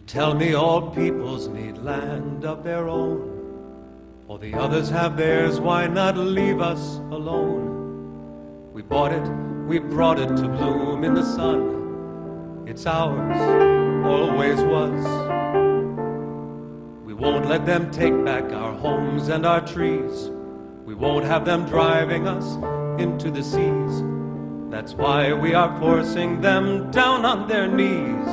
tell me all peoples need land of their own. Or the others have theirs, why not leave us alone? We bought it, we brought it to bloom in the sun. It's ours, always was. We won't let them take back our homes and our trees. We won't have them driving us into the seas. That's why we are forcing them down on their knees.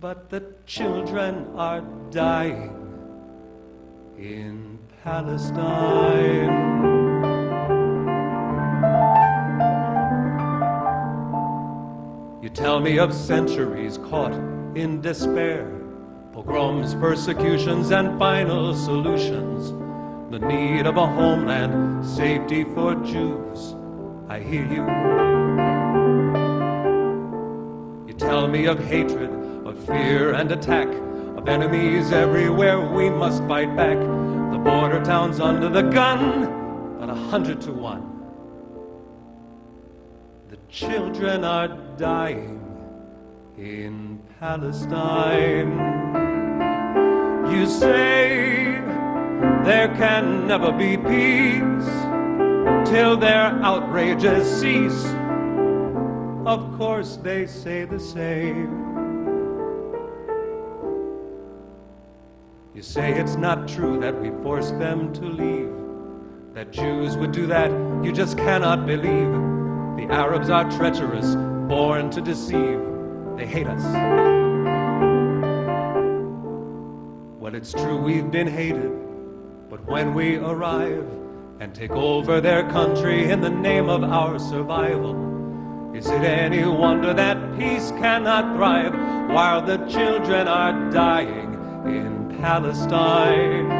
But the children are dying in Palestine. You tell me of centuries caught in despair, pogroms, persecutions, and final solutions. The need of a homeland, safety for Jews. I hear you. You tell me of hatred, of fear and attack, of enemies everywhere we must fight back. The border towns under the gun, but 100 to 1. The children are dying in Palestine. You say there can never be peace till their outrages cease. Of course they say the same. You say it's not true that we forced them to leave, that Jews would do that, you just cannot believe. The Arabs are treacherous, born to deceive. They hate us. Well, it's true we've been hated, but when we arrive and take over their country in the name of our survival, is it any wonder that peace cannot thrive while the children are dying in Palestine?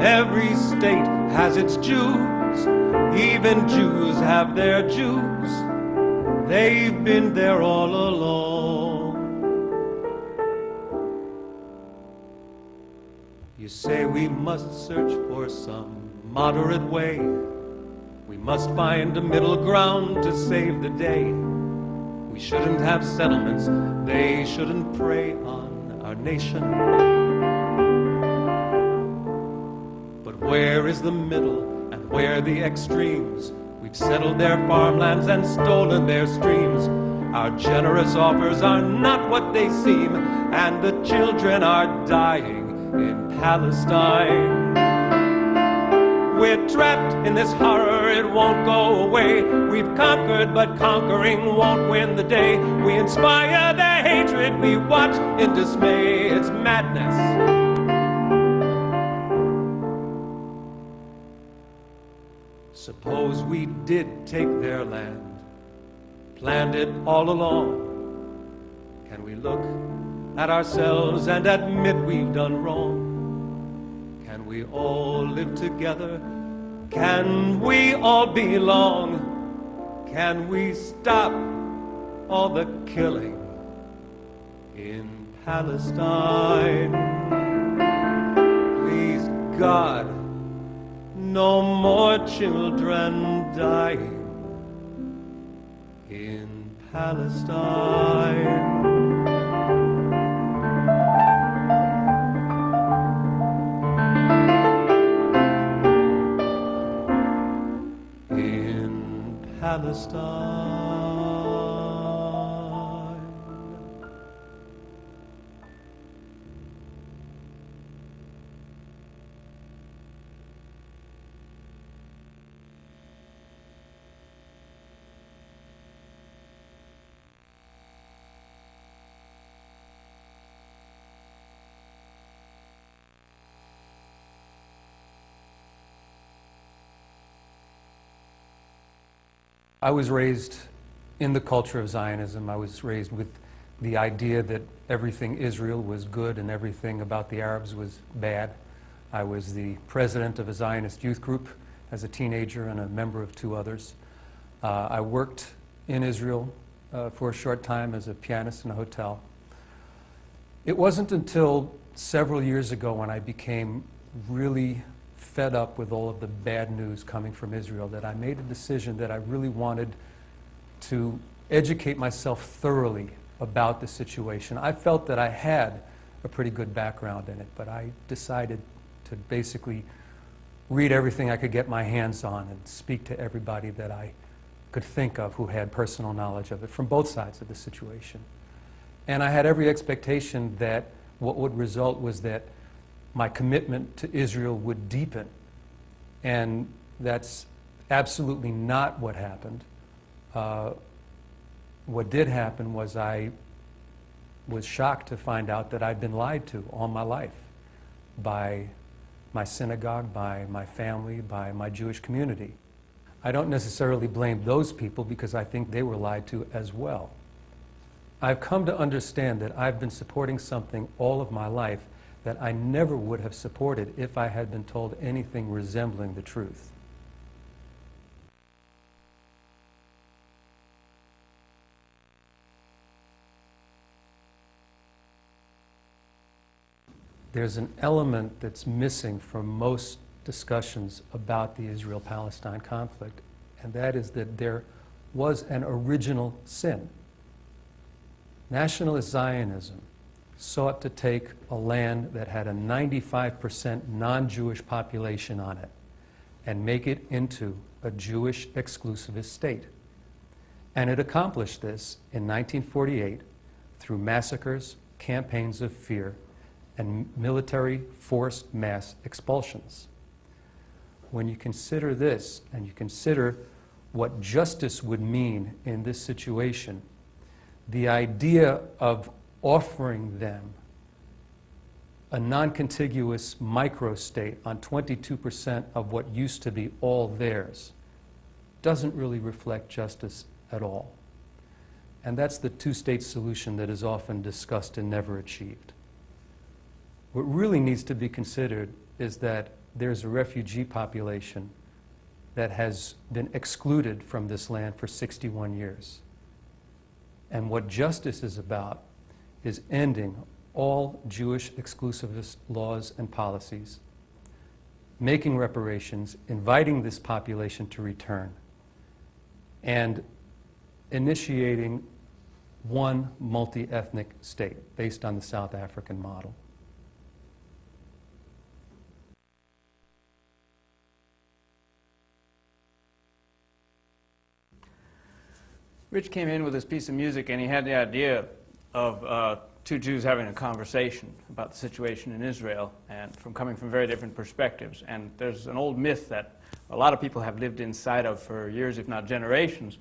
Every state has its Jews, even Jews have their Jews. They've been there all along. You say we must search for some moderate way. We must find a middle ground to save the day. We shouldn't have settlements, they shouldn't prey on our nation. Where is the middle and where the extremes? We've settled their farmlands and stolen their streams. Our generous offers are not what they seem, and the children are dying in Palestine. We're trapped in this horror, it won't go away. We've conquered, but conquering won't win the day. We inspire their hatred, we watch in dismay. It's madness. Suppose we did take their land, planned it all along. Can we look at ourselves and admit we've done wrong? Can we all live together? Can we all belong? Can we stop all the killing in Palestine? Please, God, no more children dying in Palestine. In Palestine. I was raised in the culture of Zionism. I was raised with the idea that everything Israel was good and everything about the Arabs was bad. I was the president of a Zionist youth group as a teenager and a member of two others. I worked in Israel for a short time as a pianist in a hotel. It wasn't until several years ago when I became really fed up with all of the bad news coming from Israel that I made a decision that I really wanted to educate myself thoroughly about the situation. I felt that I had a pretty good background in it, but I decided to basically read everything I could get my hands on and speak to everybody that I could think of who had personal knowledge of it from both sides of the situation. And I had every expectation that what would result was that my commitment to Israel would deepen. And that's absolutely not what happened. What did happen was I was shocked to find out that I'd been lied to all my life by my synagogue, by my family, by my Jewish community. I don't necessarily blame those people because I think they were lied to as well. I've come to understand that I've been supporting something all of my life that I never would have supported if I had been told anything resembling the truth. There's an element that's missing from most discussions about the Israel-Palestine conflict, and that is that there was an original sin. Nationalist Zionism sought to take a land that had a 95% non-Jewish population on it and make it into a Jewish exclusivist state. And it accomplished this in 1948 through massacres, campaigns of fear, and military forced mass expulsions. When you consider this, and you consider what justice would mean in this situation, the idea of offering them a non-contiguous microstate on 22% of what used to be all theirs doesn't really reflect justice at all. And that's the two-state solution that is often discussed and never achieved. What really needs to be considered is that there's a refugee population that has been excluded from this land for 61 years. And what justice is about is ending all Jewish exclusivist laws and policies, making reparations, inviting this population to return, and initiating one multi-ethnic state based on the South African model. Rich came in with this piece of music and he had the idea of two Jews having a conversation about the situation in Israel and coming from very different perspectives. And there's an old myth that a lot of people have lived inside of for years, if not generations,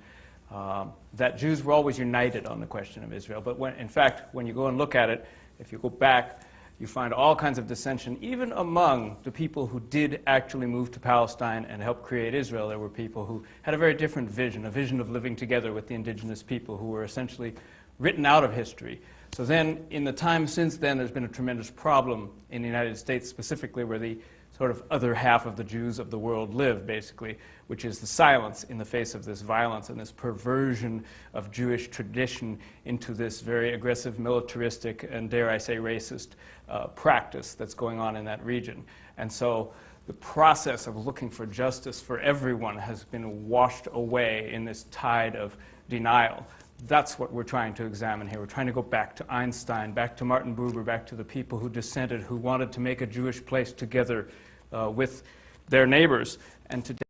that Jews were always united on the question of Israel. But in fact, when you go and look at it, if you go back, you find all kinds of dissension, even among the people who did actually move to Palestine and help create Israel. There were people who had a very different vision, a vision of living together with the indigenous people who were essentially written out of history. So then, in the time since then, there's been a tremendous problem in the United States, specifically where the sort of other half of the Jews of the world live, basically, which is the silence in the face of this violence and this perversion of Jewish tradition into this very aggressive, militaristic, and dare I say racist practice that's going on in that region. And so the process of looking for justice for everyone has been washed away in this tide of denial. That's what we're trying to examine here. We're trying to go back to Einstein, back to Martin Buber, back to the people who dissented, who wanted to make a Jewish place together with their neighbors. And today